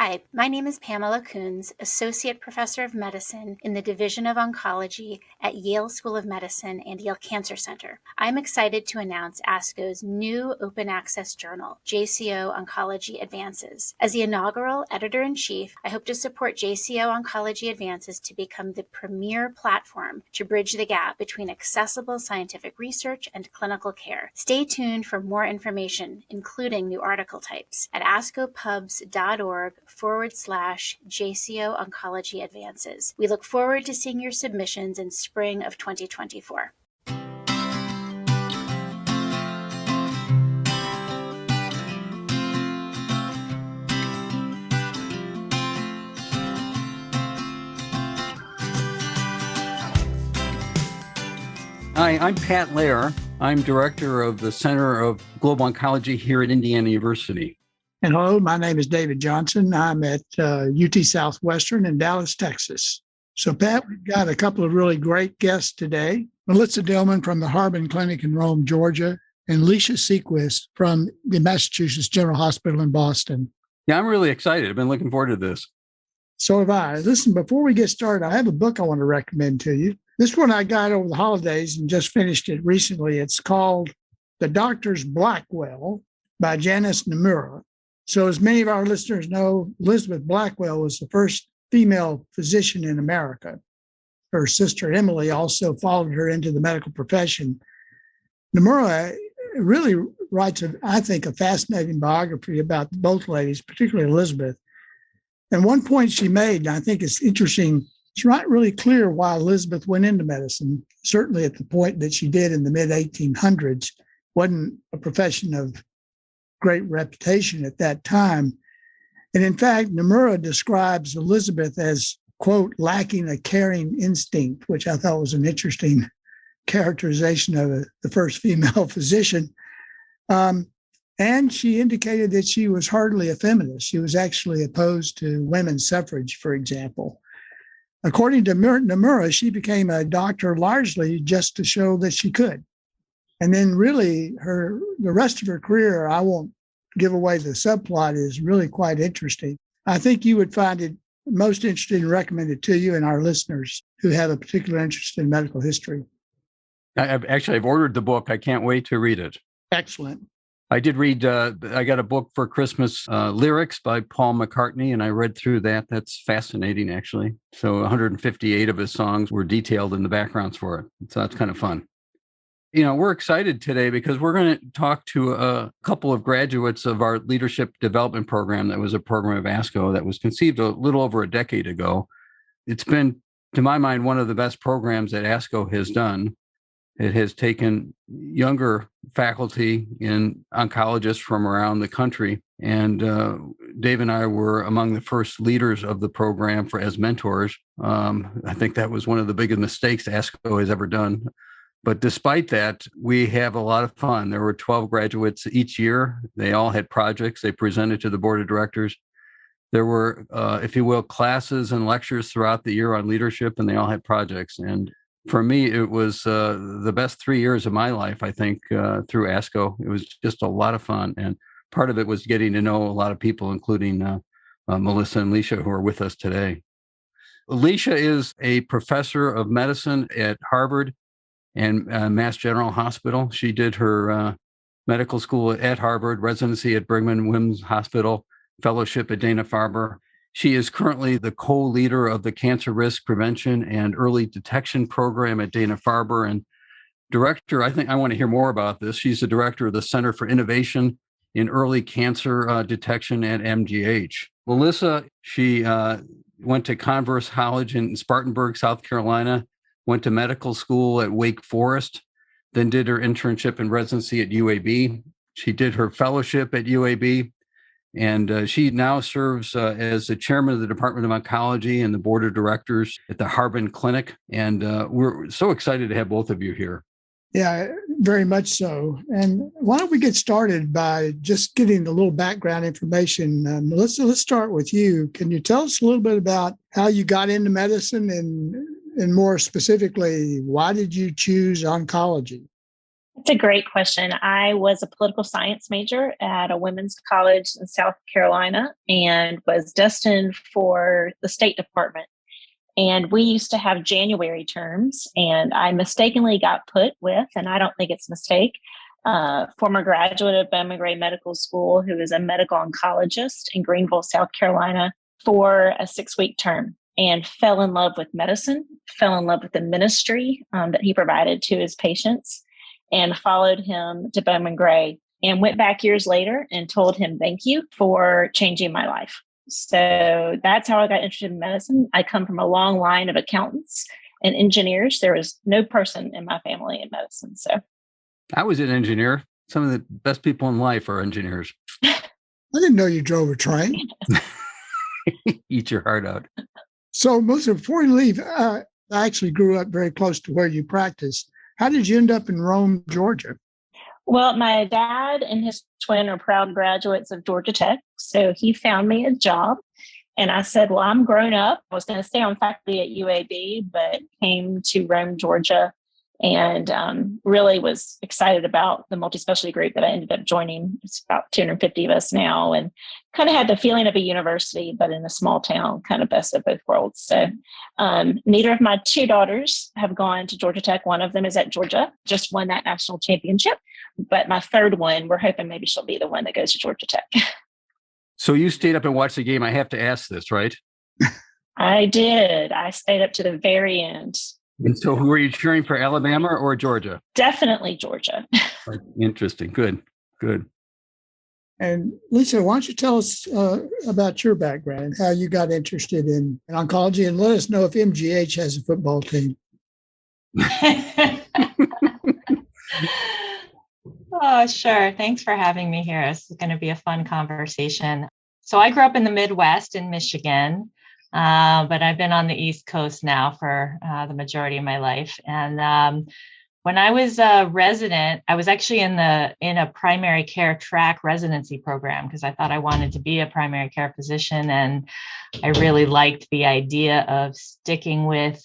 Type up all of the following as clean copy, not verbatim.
Hi, my name is Pamela Coons, Associate Professor of Medicine in the Division of Oncology at Yale School of Medicine and Yale Cancer Center. I'm excited to announce ASCO's new open access journal, JCO Oncology Advances. As the inaugural editor-in-chief, I hope to support JCO Oncology Advances to become the premier platform to bridge the gap between accessible scientific research and clinical care. Stay tuned for more information, including new article types, at ascopubs.org/JCO Oncology Advances. We look forward to seeing your submissions in spring of 2024. Hi, I'm Pat Loehrer. I'm director of the Center of Global Oncology here at Indiana University. And hello, my name is David Johnson. I'm at UT Southwestern in Dallas, Texas. So, Pat, we've got a couple of really great guests today. Melissa Dillmon from the Harbin Clinic in Rome, Georgia, and Lecia Sequist from the Massachusetts General Hospital in Boston. Yeah, I'm really excited. I've been looking forward to this. So have I. Listen, before we get started, I have a book I want to recommend to you. This one I got over the holidays and just finished it recently. It's called The Doctors Blackwell by Janice Nimura. So as many of our listeners know, Elizabeth Blackwell was the first female physician in America. Her sister Emily also followed her into the medical profession. Nimura really writes, I think, a fascinating biography about both ladies, particularly Elizabeth. And one point she made, and I think it's interesting, it's not really clear why Elizabeth went into medicine, certainly at the point that she did in the mid-1800s. Wasn't a profession of great reputation at that time. And in fact, Nimura describes Elizabeth as, quote, lacking a caring instinct, which I thought was an interesting characterization of the first female physician. And she indicated that she was hardly a feminist. She was actually opposed to women's suffrage, for example. According to Nimura, she became a doctor largely just to show that she could. And then really the rest of her career, I won't give away the subplot, is really quite interesting. I think you would find it most interesting and recommend it to you and our listeners who have a particular interest in medical history. I've ordered the book. I can't wait to read it. Excellent. I did read, I got a book for Christmas, Lyrics by Paul McCartney, and I read through that. That's fascinating, actually. So 158 of his songs were detailed in the backgrounds for it. So that's kind of fun. You know, we're excited today because we're going to talk to a couple of graduates of our Leadership Development Program. That was a program of ASCO that was conceived a little over a decade ago. It's been, to my mind, one of the best programs that ASCO has done. It has taken younger faculty and oncologists from around the country. And Dave and I were among the first leaders of the program as mentors. I think that was one of the biggest mistakes ASCO has ever done. But despite that, we have a lot of fun. There were 12 graduates each year. They all had projects they presented to the board of directors. There were, if you will, classes and lectures throughout the year on leadership, and they all had projects. And for me, it was the best 3 years of my life, I think, through ASCO. It was just a lot of fun. And part of it was getting to know a lot of people, including Melissa and Lecia, who are with us today. Lecia is a professor of medicine at Harvard and Mass General Hospital. She did her medical school at Harvard, residency at Brigham and Women's Hospital, fellowship at Dana-Farber. She is currently the co-leader of the Cancer Risk Prevention and Early Detection Program at Dana-Farber and director, I think I want to hear more about this. She's the director of the Center for Innovation in Early Cancer Detection at MGH. Melissa, she went to Converse College in Spartanburg, South Carolina, went to medical school at Wake Forest, then did her internship and residency at UAB. She did her fellowship at UAB. And she now serves as the chairman of the Department of Oncology and the board of directors at the Harbin Clinic. And we're so excited to have both of you here. Yeah, very much so. And why don't we get started by just getting a little background information. Melissa, let's start with you. Can you tell us a little bit about how you got into medicine and more specifically, why did you choose oncology? It's a great question. I was a political science major at a women's college in South Carolina and was destined for the State Department. And we used to have January terms, and I mistakenly got put with, and I don't think it's a mistake, former graduate of Bowman Gray Medical School who is a medical oncologist in Greenville, South Carolina, for a 6-week term, and fell in love with medicine, fell in love with the ministry that he provided to his patients, and followed him to Bowman Gray and went back years later and told him thank you for changing my life. So that's how I got interested in medicine. I come from a long line of accountants and engineers. There was no person in my family in medicine. So I was an engineer. Some of the best people in life are engineers. I didn't know you drove a train. Eat your heart out. So, Melissa, before you leave, I actually grew up very close to where you practiced. How did you end up in Rome, Georgia? Well, my dad and his twin are proud graduates of Georgia Tech. So he found me a job. And I said, well, I'm grown up. I was going to stay on faculty at UAB, but came to Rome, Georgia, and really was excited about the multi-specialty group that I ended up joining. It's about 250 of us now, and kind of had the feeling of a university, but in a small town, kind of best of both worlds. So neither of my 2 daughters have gone to Georgia Tech. One of them is at Georgia, just won that national championship. But my third one, we're hoping maybe she'll be the one that goes to Georgia Tech. So you stayed up and watched the game. I have to ask this, right? I did. I stayed up to the very end. And so who were you cheering for, Alabama or Georgia? Definitely Georgia. Interesting. Good. And Lecia, why don't you tell us about your background, how you got interested in oncology, and let us know if MGH has a football team. Oh, sure. Thanks for having me here. It's going to be a fun conversation. So I grew up in the Midwest in Michigan, but I've been on the East Coast now for the majority of my life. And when I was a resident, I was actually in a primary care track residency program because I thought I wanted to be a primary care physician. And I really liked the idea of sticking with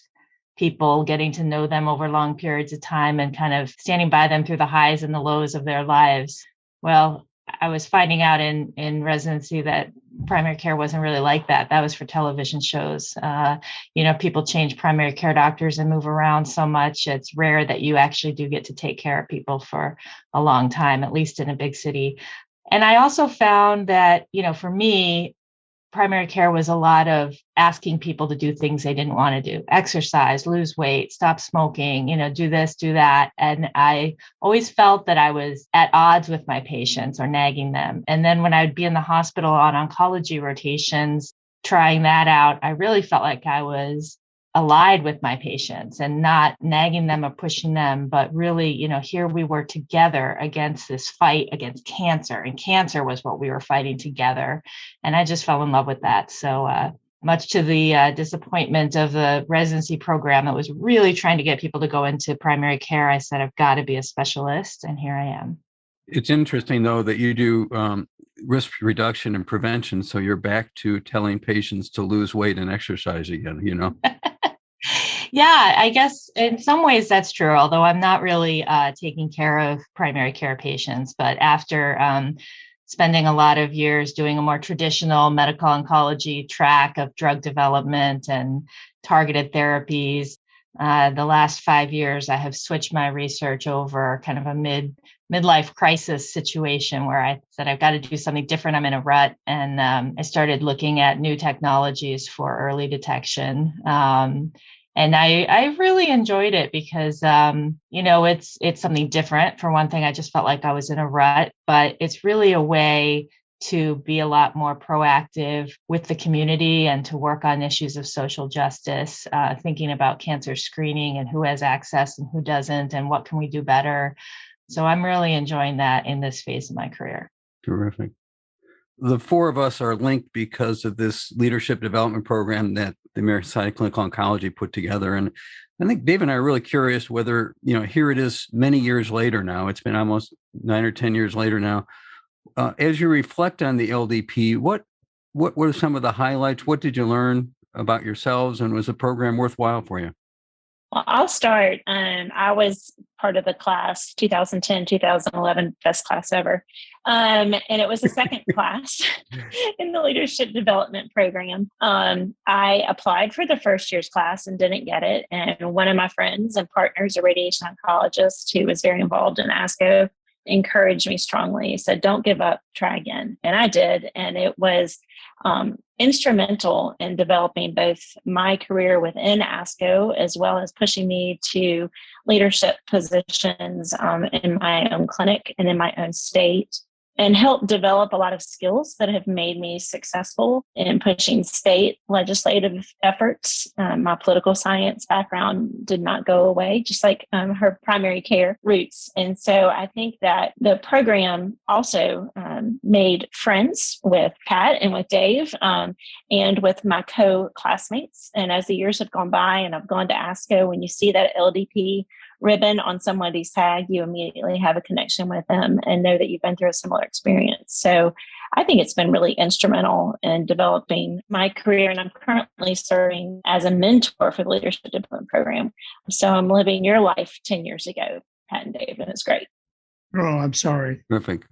people, getting to know them over long periods of time and kind of standing by them through the highs and the lows of their lives. Well, I was finding out in residency that primary care wasn't really like that. That was for television shows. People change primary care doctors and move around so much. It's rare that you actually do get to take care of people for a long time, at least in a big city. And I also found that, for me, primary care was a lot of asking people to do things they didn't want to do: exercise, lose weight, stop smoking, do this, do that. And I always felt that I was at odds with my patients or nagging them. And then when I would be in the hospital on oncology rotations, trying that out, I really felt like I was allied with my patients and not nagging them or pushing them, but really, here we were together against this fight against cancer, and cancer was what we were fighting together. And I just fell in love with that. So much to the disappointment of the residency program that was really trying to get people to go into primary care, I said, I've got to be a specialist. And here I am. It's interesting, though, that you do risk reduction and prevention. So you're back to telling patients to lose weight and exercise again, Yeah, I guess in some ways that's true, although I'm not really taking care of primary care patients. But after spending a lot of years doing a more traditional medical oncology track of drug development and targeted therapies, the last 5 years, I have switched my research over kind of a midlife crisis situation where I said, I've got to do something different. I'm in a rut. And I started looking at new technologies for early detection. And I really enjoyed it because, it's something different. For one thing, I just felt like I was in a rut, but it's really a way to be a lot more proactive with the community and to work on issues of social justice, thinking about cancer screening and who has access and who doesn't, and what can we do better. So I'm really enjoying that in this phase of my career. Terrific. The 4 of us are linked because of this leadership development program that the American Society of Clinical Oncology put together. And I think Dave and I are really curious whether, here it is many years later now, it's been almost 9 or 10 years later now. As you reflect on the LDP, what were some of the highlights? What did you learn about yourselves? And was the program worthwhile for you? Well, I'll start. I was part of the class 2010, 2011, best class ever. And it was the second class in the Leadership Development Program. I applied for the first year's class and didn't get it. And one of my friends and partners, a radiation oncologist who was very involved in ASCO, encouraged me strongly. He said, don't give up, try again. And I did. And it was instrumental in developing both my career within ASCO as well as pushing me to leadership positions in my own clinic and in my own state, and helped develop a lot of skills that have made me successful in pushing state legislative efforts. My political science background did not go away, just like her primary care roots. And so I think that the program also made friends with Pat and with Dave and with my co-classmates. And as the years have gone by and I've gone to ASCO, when you see that LDP ribbon on somebody's tag, you immediately have a connection with them and know that you've been through a similar experience. So I think it's been really instrumental in developing my career. And I'm currently serving as a mentor for the Leadership Development Program. So I'm living your life 10 years ago, Pat and Dave, and it's great. Oh, I'm sorry. Terrific.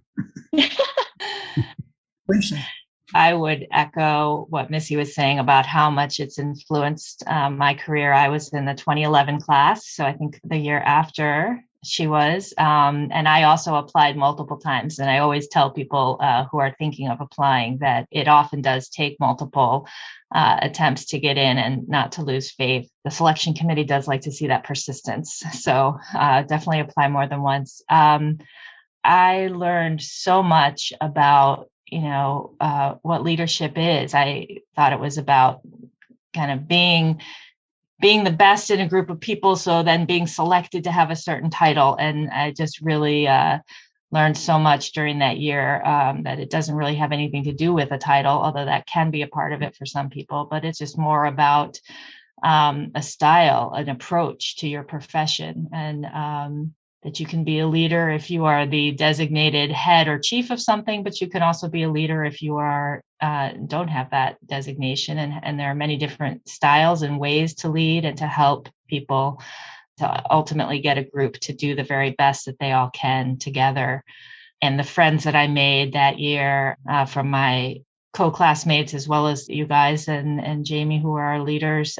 Lisa. I would echo what Missy was saying about how much it's influenced my career. I was in the 2011 class, so I think the year after she was. And I also applied multiple times. And I always tell people who are thinking of applying that it often does take multiple attempts to get in and not to lose faith. The selection committee does like to see that persistence. So definitely apply more than once. I learned so much about what leadership is. I thought it was about kind of being the best in a group of people, so then being selected to have a certain title. And I just really learned so much during that year that it doesn't really have anything to do with a title, although that can be a part of it for some people, but it's just more about a style, an approach to your profession, and that you can be a leader if you are the designated head or chief of something, but you can also be a leader if you are don't have that designation. And there are many different styles and ways to lead and to help people to ultimately get a group to do the very best that they all can together. And the friends that I made that year from my co-classmates, as well as you guys and Jamie, who are our leaders,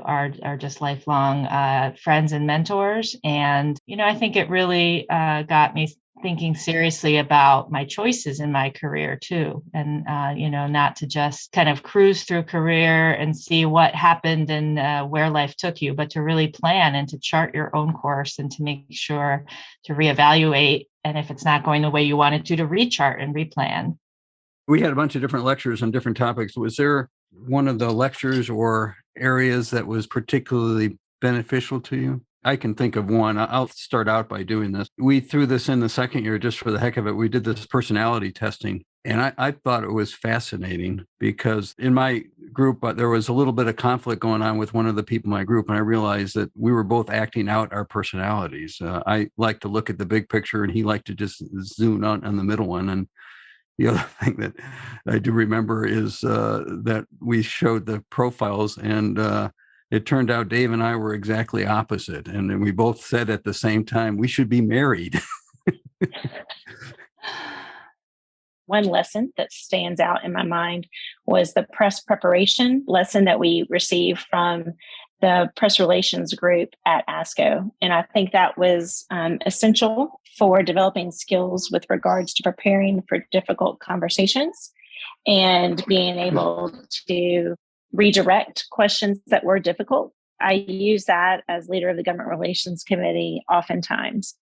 are just lifelong friends and mentors. And, I think it really got me thinking seriously about my choices in my career too. And, not to just kind of cruise through career and see what happened and where life took you, but to really plan and to chart your own course and to make sure to reevaluate. And if it's not going the way you want it to rechart and replan. We had a bunch of different lectures on different topics. Was there one of the lectures or areas that was particularly beneficial to you? I can think of one. I'll start out by doing this. We threw this in the second year just for the heck of it. We did this personality testing. And I thought it was fascinating because in my group, there was a little bit of conflict going on with one of the people in my group. And I realized that we were both acting out our personalities. I like to look at the big picture and he liked to just zoom out on the middle one. And the other thing that I do remember is that we showed the profiles and it turned out Dave and I were exactly opposite. And then we both said at the same time, we should be married. One lesson that stands out in my mind was the press preparation lesson that we received from the press relations group at ASCO. And I think that was essential for developing skills with regards to preparing for difficult conversations and being able to redirect questions that were difficult. I use that as leader of the Government Relations Committee oftentimes.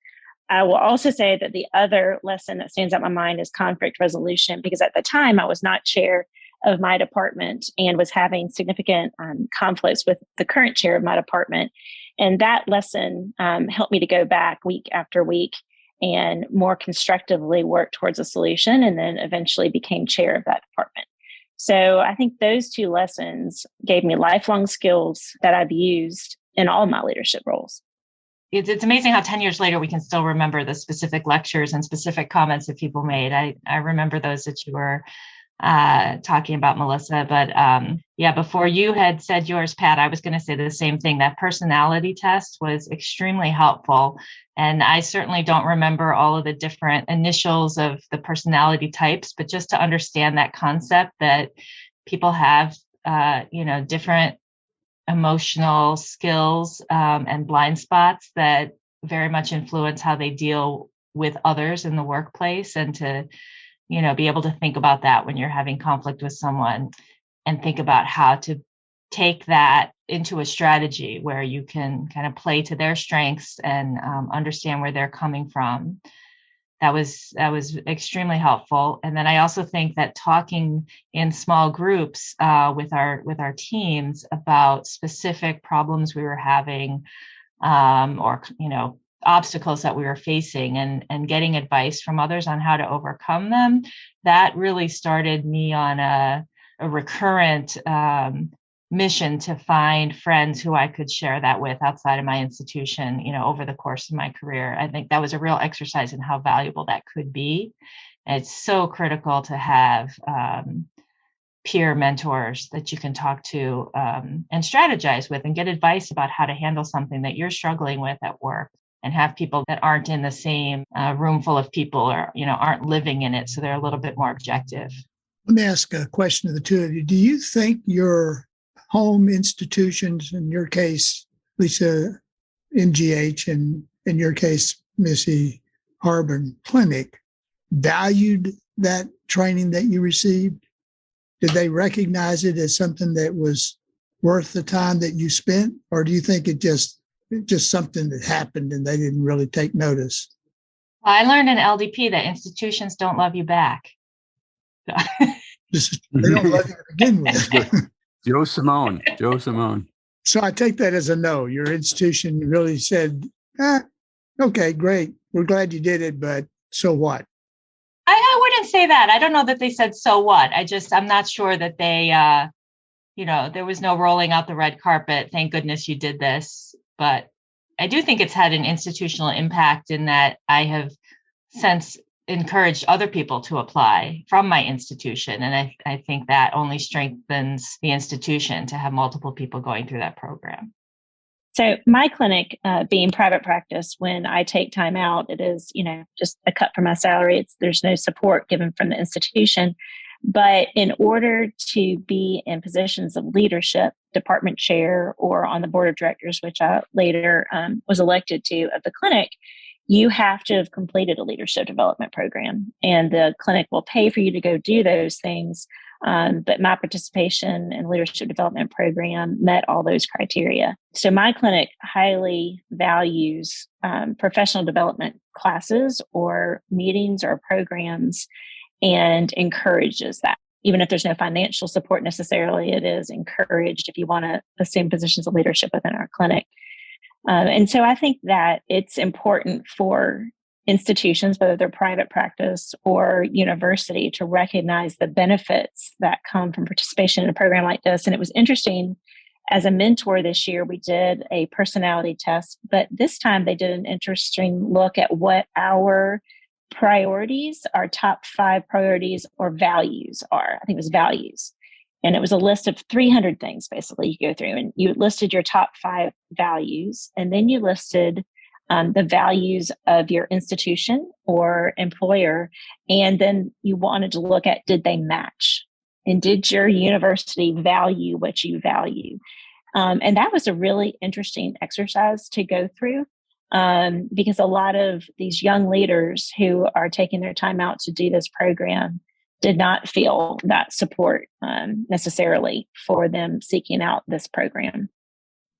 I will also say that the other lesson that stands out in my mind is conflict resolution, because at the time I was not chair of my department and was having significant conflicts with the current chair of my department. And that lesson helped me to go back week after week and more constructively work towards a solution, and then eventually became chair of that department. So I think those two lessons gave me lifelong skills that I've used in all my leadership roles. It's amazing how 10 years later, we can still remember the specific lectures and specific comments that people made. I remember those that you were talking about Melissa. But yeah, before you had said yours, Pat, I was going to say the same thing. That personality test was extremely helpful. And I certainly don't remember all of the different initials of the personality types, but just to understand that concept that people have, different emotional skills and blind spots that very much influence how they deal with others in the workplace, and to be able to think about that when you're having conflict with someone, and think about how to take that into a strategy where you can kind of play to their strengths and understand where they're coming from. That was extremely helpful. And then I also think that talking in small groups with our teams about specific problems we were having, or obstacles that we were facing, and getting advice from others on how to overcome them, that really started me on a recurrent mission to find friends who I could share that with outside of my institution, over the course of my career. I think that was a real exercise in how valuable that could be. And it's so critical to have peer mentors that you can talk to and strategize with, and get advice about how to handle something that you're struggling with at work, and have people that aren't in the same room full of people, or aren't living in it, so they're a little bit more objective. Let me ask a question to the two of you. Do you think your home institutions, in your case, Lecia, MGH, and in your case, Missy, Harbin Clinic, valued that training that you received? Did they recognize it as something that was worth the time that you spent? Or do you think it just something that happened and they didn't really take notice? I learned in LDP that institutions don't love you back. They don't love you to begin with. Joe Simone. So I take that as a no. Your institution really said, okay, great. We're glad you did it, but so what? I wouldn't say that. I don't know that they said, so what? I'm not sure that they, there was no rolling out the red carpet. Thank goodness you did this. But I do think it's had an institutional impact in that I have since encouraged other people to apply from my institution. And I think that only strengthens the institution to have multiple people going through that program. So my clinic, being private practice, when I take time out, it is, just a cut from my salary. There's no support given from the institution. But in order to be in positions of leadership, department chair, or on the board of directors, which I later was elected to of the clinic, you have to have completed a leadership development program, and the clinic will pay for you to go do those things. But my participation in leadership development program met all those criteria. So my clinic highly values professional development classes or meetings or programs, and encourages that. Even if there's no financial support necessarily, it is encouraged if you want to assume positions of leadership within our clinic. And so I think that it's important for institutions, whether they're private practice or university, to recognize the benefits that come from participation in a program like this. And it was interesting, as a mentor this year, we did a personality test, but this time they did an interesting look at what our priorities, our top 5 priorities or values are. I think it was values. And it was a list of 300 things, basically, you go through, and you listed your top 5 values. And then you listed the values of your institution or employer. And then you wanted to look at, did they match? And did your university value what you value? And that was a really interesting exercise to go through. Because a lot of these young leaders who are taking their time out to do this program did not feel that support necessarily for them seeking out this program.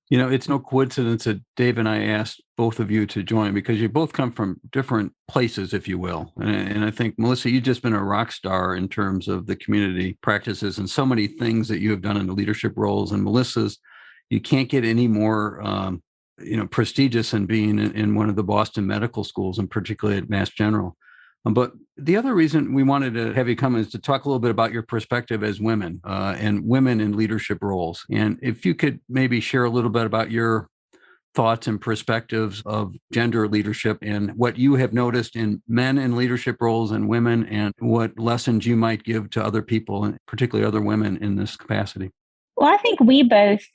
It's no coincidence that Dave and I asked both of you to join, because you both come from different places, if you will. And I think, Melissa, you've just been a rock star in terms of the community practices and so many things that you have done in the leadership roles. And Melissa's, you can't get any more prestigious than being in one of the Boston medical schools, and particularly at Mass General. But the other reason we wanted to have you come is to talk a little bit about your perspective as women and women in leadership roles. And if you could maybe share a little bit about your thoughts and perspectives of gender leadership and what you have noticed in men in leadership roles and women, and what lessons you might give to other people, and particularly other women in this capacity. Well, I think we both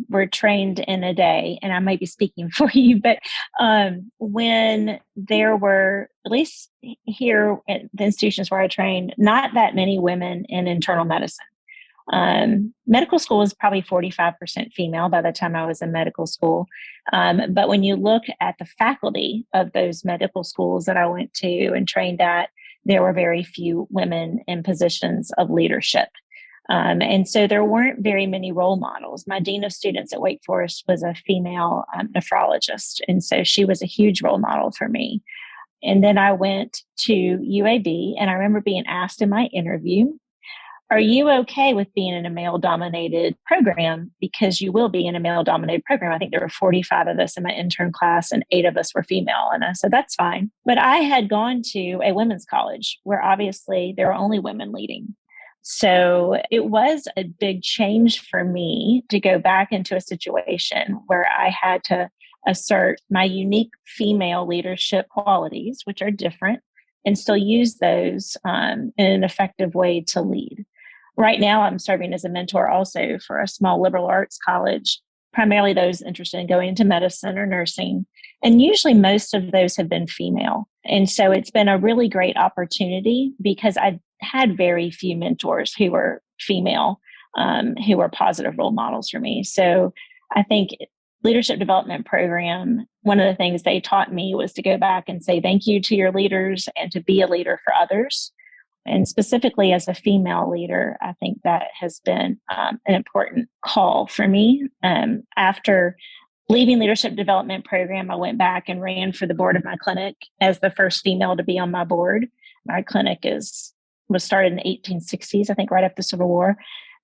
were trained in a day, and I might be speaking for you, but when there were, at least here at the institutions where I trained, not that many women in internal medicine. Medical school was probably 45% female by the time I was in medical school. But when you look at the faculty of those medical schools that I went to and trained at, there were very few women in positions of leadership. And so there weren't very many role models. My dean of students at Wake Forest was a female nephrologist. And so she was a huge role model for me. And then I went to UAB, and I remember being asked in my interview, are you okay with being in a male-dominated program? Because you will be in a male-dominated program. I think there were 45 of us in my intern class, and 8 of us were female. And I said, that's fine. But I had gone to a women's college where obviously there were only women leading. So it was a big change for me to go back into a situation where I had to assert my unique female leadership qualities, which are different, and still use those in an effective way to lead. Right now, I'm serving as a mentor also for a small liberal arts college, primarily those interested in going into medicine or nursing. And usually most of those have been female. And so it's been a really great opportunity because I had very few mentors who were female, who were positive role models for me. So I think Leadership Development Program, one of the things they taught me was to go back and say thank you to your leaders and to be a leader for others. And specifically as a female leader, I think that has been an important call for me. After leaving Leadership Development Program, I went back and ran for the board of my clinic as the first female to be on my board. My clinic was started in the 1860s, I think right after the Civil War.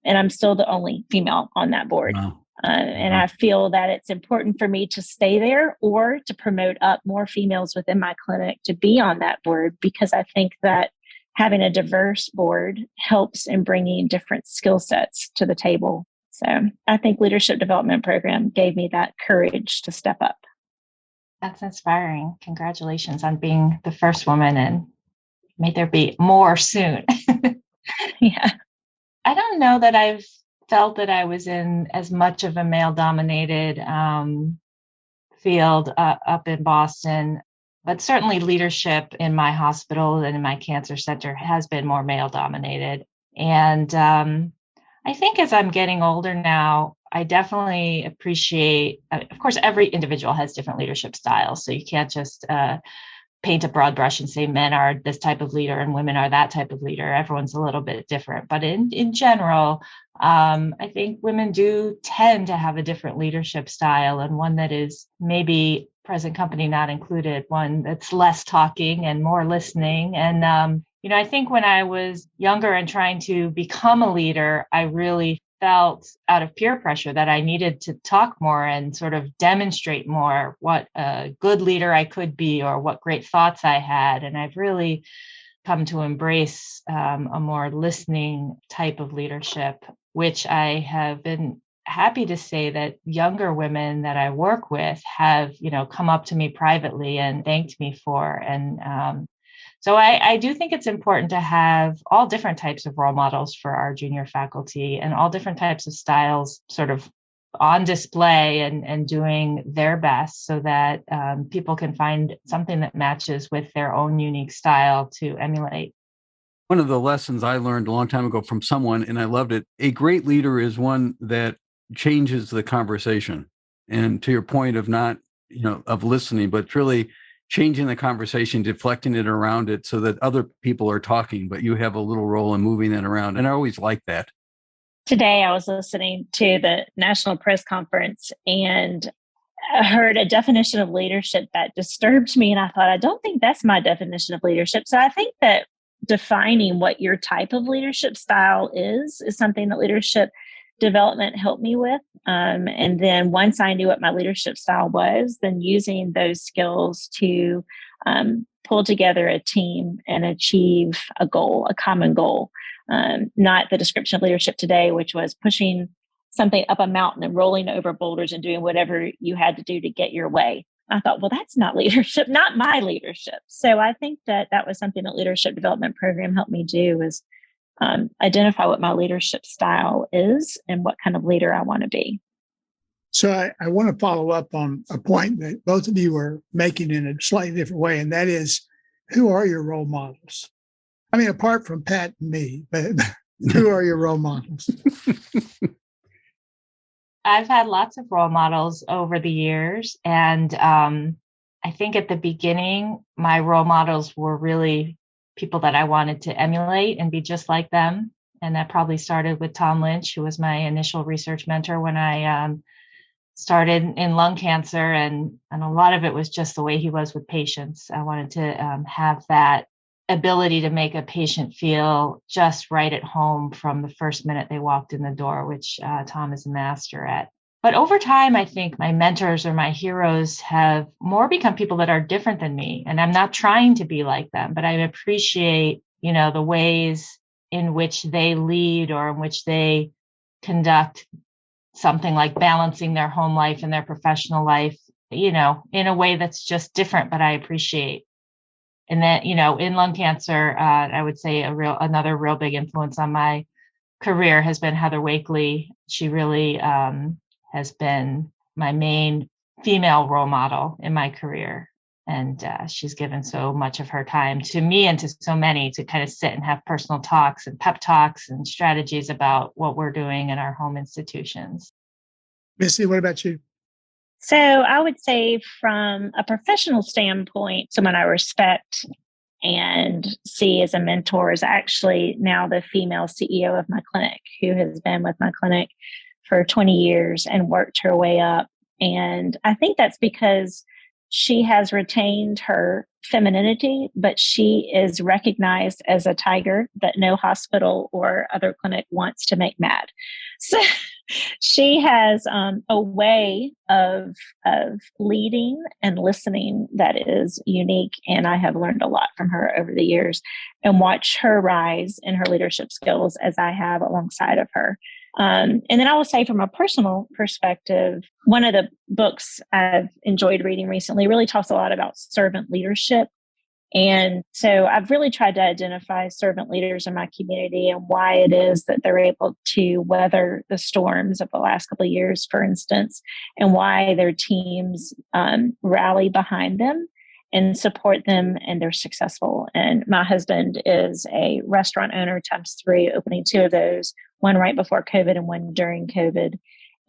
And I'm still the only female on that board. Wow. And I feel that it's important for me to stay there or to promote up more females within my clinic to be on that board, because I think that having a diverse board helps in bringing different skill sets to the table. So I think Leadership Development Program gave me that courage to step up. That's inspiring. Congratulations on being the first woman, and may there be more soon. Yeah. I don't know that I've felt that I was in as much of a male-dominated field up in Boston, but certainly leadership in my hospital and in my cancer center has been more male-dominated. And I think as I'm getting older now, I definitely appreciate, of course, every individual has different leadership styles, so you can't just paint a broad brush and say men are this type of leader and women are that type of leader. Everyone's a little bit different. But in general, I think women do tend to have a different leadership style, and one that is maybe present company not included, one that's less talking and more listening. And, I think when I was younger and trying to become a leader, I really felt out of peer pressure that I needed to talk more and sort of demonstrate more what a good leader I could be or what great thoughts I had. And I've really come to embrace a more listening type of leadership, which I have been happy to say that younger women that I work with have, come up to me privately and thanked me for. And so I do think it's important to have all different types of role models for our junior faculty and all different types of styles sort of on display and doing their best so that people can find something that matches with their own unique style to emulate. One of the lessons I learned a long time ago from someone, and I loved it, a great leader is one that changes the conversation. And to your point of not, of listening, but really changing the conversation, deflecting it around it so that other people are talking, but you have a little role in moving it around. And I always like that. Today, I was listening to the National Press Conference and I heard a definition of leadership that disturbed me. And I thought, I don't think that's my definition of leadership. So I think that defining what your type of leadership style is something that leadership development helped me with. And then once I knew what my leadership style was, then using those skills to pull together a team and achieve a goal, a common goal. Not the description of leadership today, which was pushing something up a mountain and rolling over boulders and doing whatever you had to do to get your way. I thought, well, that's not leadership, not my leadership. So I think that was something that Leadership Development Program helped me do, is identify what my leadership style is and what kind of leader I want to be. So I want to follow up on a point that both of you are making in a slightly different way, and that is, who are your role models? I mean, apart from Pat and me, but who are your role models? I've had lots of role models over the years. And I think at the beginning, my role models were really people that I wanted to emulate and be just like them. And that probably started with Tom Lynch, who was my initial research mentor when I started in lung cancer. And a lot of it was just the way he was with patients. I wanted to have that ability to make a patient feel just right at home from the first minute they walked in the door, which Tom is a master at. But over time, I think my mentors or my heroes have more become people that are different than me. And I'm not trying to be like them, but I appreciate, the ways in which they lead or in which they conduct something like balancing their home life and their professional life, in a way that's just different, but I appreciate. And then, in lung cancer, I would say another real big influence on my career has been Heather Wakely. She really has been my main female role model in my career. And she's given so much of her time to me and to so many to kind of sit and have personal talks and pep talks and strategies about what we're doing in our home institutions. Missy, what about you? So I would say from a professional standpoint, someone I respect and see as a mentor is actually now the female CEO of my clinic, who has been with my clinic for 20 years and worked her way up. And I think that's because she has retained her femininity, but she is recognized as a tiger that no hospital or other clinic wants to make mad. So she has a way of leading and listening that is unique. And I have learned a lot from her over the years and watch her rise in her leadership skills as I have alongside of her. And then I will say from a personal perspective, one of the books I've enjoyed reading recently really talks a lot about servant leadership. And so I've really tried to identify servant leaders in my community and why it is that they're able to weather the storms of the last couple of years, for instance, and why their teams rally behind them and support them, and they're successful. And my husband is a restaurant owner ×3, opening 2 of those, one right before COVID and one during COVID,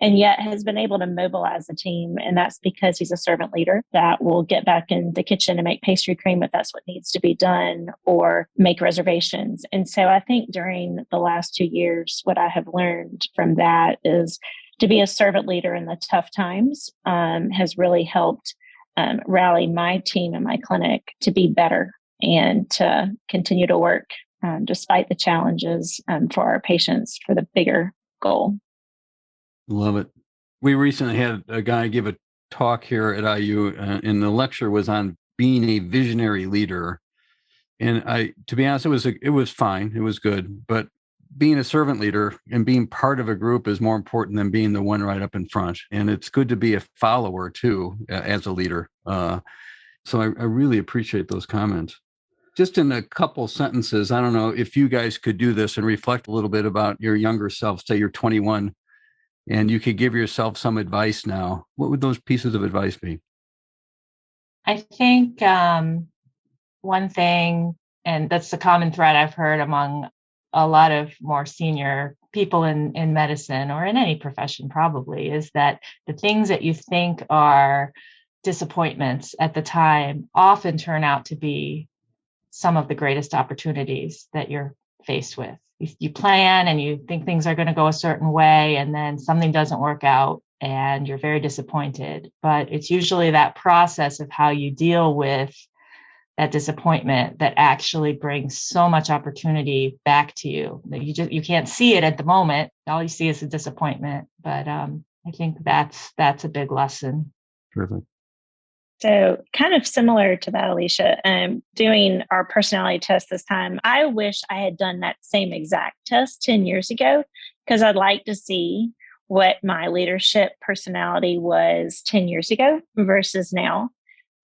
and yet has been able to mobilize a team. And that's because he's a servant leader that will get back in the kitchen and make pastry cream if that's what needs to be done, or make reservations. And so I think during the last 2 years, what I have learned from that is to be a servant leader in the tough times has really helped rally my team and my clinic to be better and to continue to work despite the challenges for our patients for the bigger goal. Love it. We recently had a guy give a talk here at IU, and the lecture was on being a visionary leader. And to be honest, it was fine. It was good. But being a servant leader and being part of a group is more important than being the one right up in front. And it's good to be a follower too, as a leader. So I really appreciate those comments. Just in a couple sentences, I don't know if you guys could do this and reflect a little bit about your younger self. Say you're 21 and you could give yourself some advice now. What would those pieces of advice be? I think one thing, and that's the common thread I've heard among a lot of more senior people in medicine or in any profession probably, is that the things that you think are disappointments at the time often turn out to be some of the greatest opportunities that you're faced with. You plan and you think things are going to go a certain way, and then something doesn't work out and you're very disappointed. But it's usually that process of how you deal with that disappointment that actually brings so much opportunity back to you. You can't see it at the moment. All you see is the disappointment. But I think that's a big lesson. Perfect. So kind of similar to that, Lecia, doing our personality test this time, I wish I had done that same exact test 10 years ago, because I'd like to see what my leadership personality was 10 years ago versus now,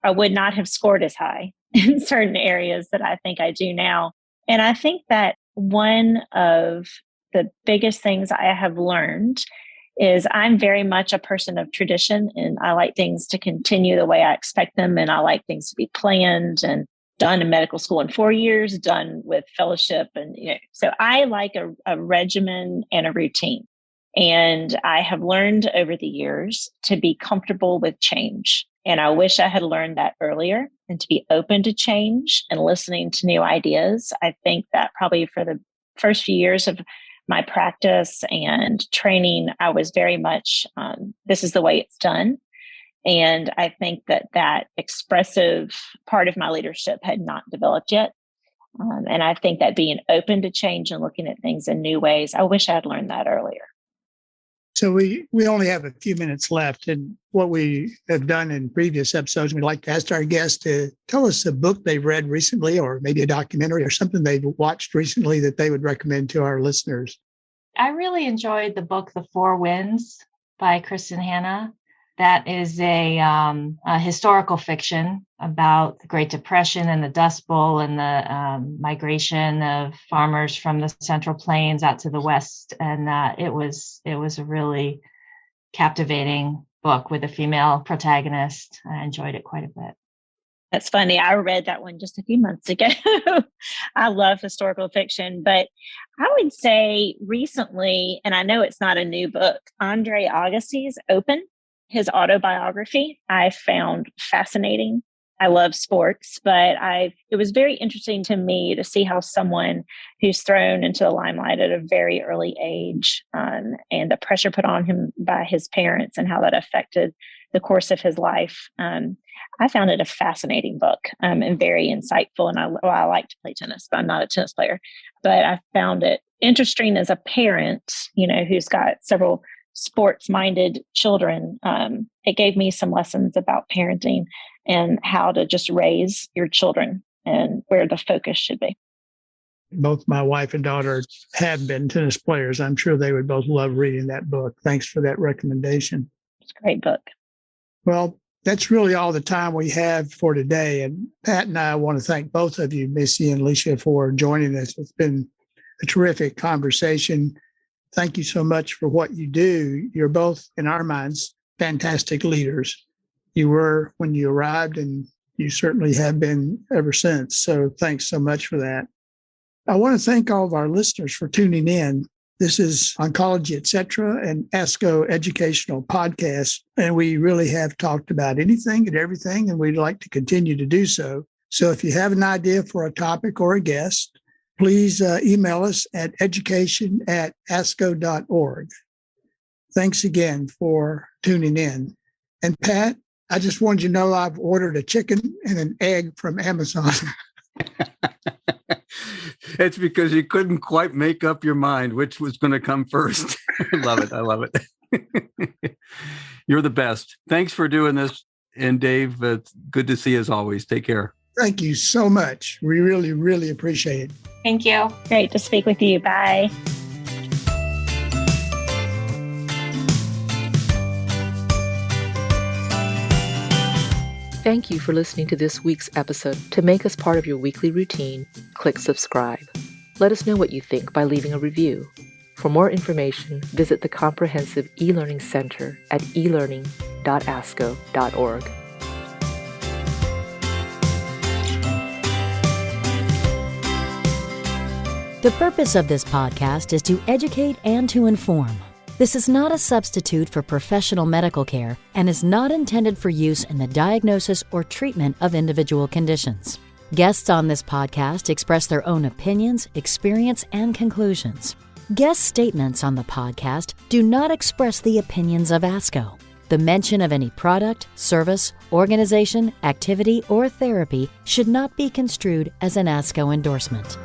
I would not have scored as high in certain areas that I think I do now. And I think that one of the biggest things I have learned is I'm very much a person of tradition, and I like things to continue the way I expect them. And I like things to be planned and done in medical school in 4 years, done with fellowship. And, so I like a regimen and a routine. And I have learned over the years to be comfortable with change. And I wish I had learned that earlier, and to be open to change and listening to new ideas. I think that probably for the first few years of my practice and training, I was very much, this is the way it's done. And I think that expressive part of my leadership had not developed yet. And I think that being open to change and looking at things in new ways, I wish I had learned that earlier. So we only have a few minutes left. And what we have done in previous episodes, we'd like to ask our guests to tell us a book they've read recently, or maybe a documentary or something they've watched recently that they would recommend to our listeners. I really enjoyed the book, The Four Winds by Kristen Hanna. That is a historical fiction about the Great Depression and the Dust Bowl and the migration of farmers from the Central Plains out to the West. And it was a really captivating book with a female protagonist. I enjoyed it quite a bit. That's funny. I read that one just a few months ago. I love historical fiction, but I would say recently, and I know it's not a new book, Andre Agassi's Open, his autobiography, I found fascinating. I love sports, but it was very interesting to me to see how someone who's thrown into the limelight at a very early age, and the pressure put on him by his parents and how that affected the course of his life. I found it a fascinating book, and very insightful. And I like to play tennis, but I'm not a tennis player. But I found it interesting as a parent, who's got several sports-minded children. It gave me some lessons about parenting and how to just raise your children and where the focus should be. Both my wife and daughter have been tennis players. I'm sure they would both love reading that book. Thanks for that recommendation. It's a great book. Well, that's really all the time we have for today. And Pat and I want to thank both of you, Missy and Lecia, for joining us. It's been a terrific conversation. Thank you so much for what you do. You're both, in our minds, fantastic leaders. You were when you arrived, and you certainly have been ever since. So thanks so much for that. I want to thank all of our listeners for tuning in. This is Oncology, Etc., an ASCO educational podcast, and we really have talked about anything and everything, and we'd like to continue to do so. So if you have an idea for a topic or a guest, please email us at education@asco.org. Thanks again for tuning in. And Pat, I just wanted you to know I've ordered a chicken and an egg from Amazon. It's because you couldn't quite make up your mind which was going to come first. I love it. I love it. You're the best. Thanks for doing this. And Dave, it's good to see you as always. Take care. Thank you so much. We really, really appreciate it. Thank you. Great to speak with you. Bye. Thank you for listening to this week's episode. To make us part of your weekly routine, click subscribe. Let us know what you think by leaving a review. For more information, visit the Comprehensive E-Learning Center at elearning.asco.org. The purpose of this podcast is to educate and to inform. This is not a substitute for professional medical care and is not intended for use in the diagnosis or treatment of individual conditions. Guests on this podcast express their own opinions, experience, and conclusions. Guest statements on the podcast do not express the opinions of ASCO. The mention of any product, service, organization, activity, or therapy should not be construed as an ASCO endorsement.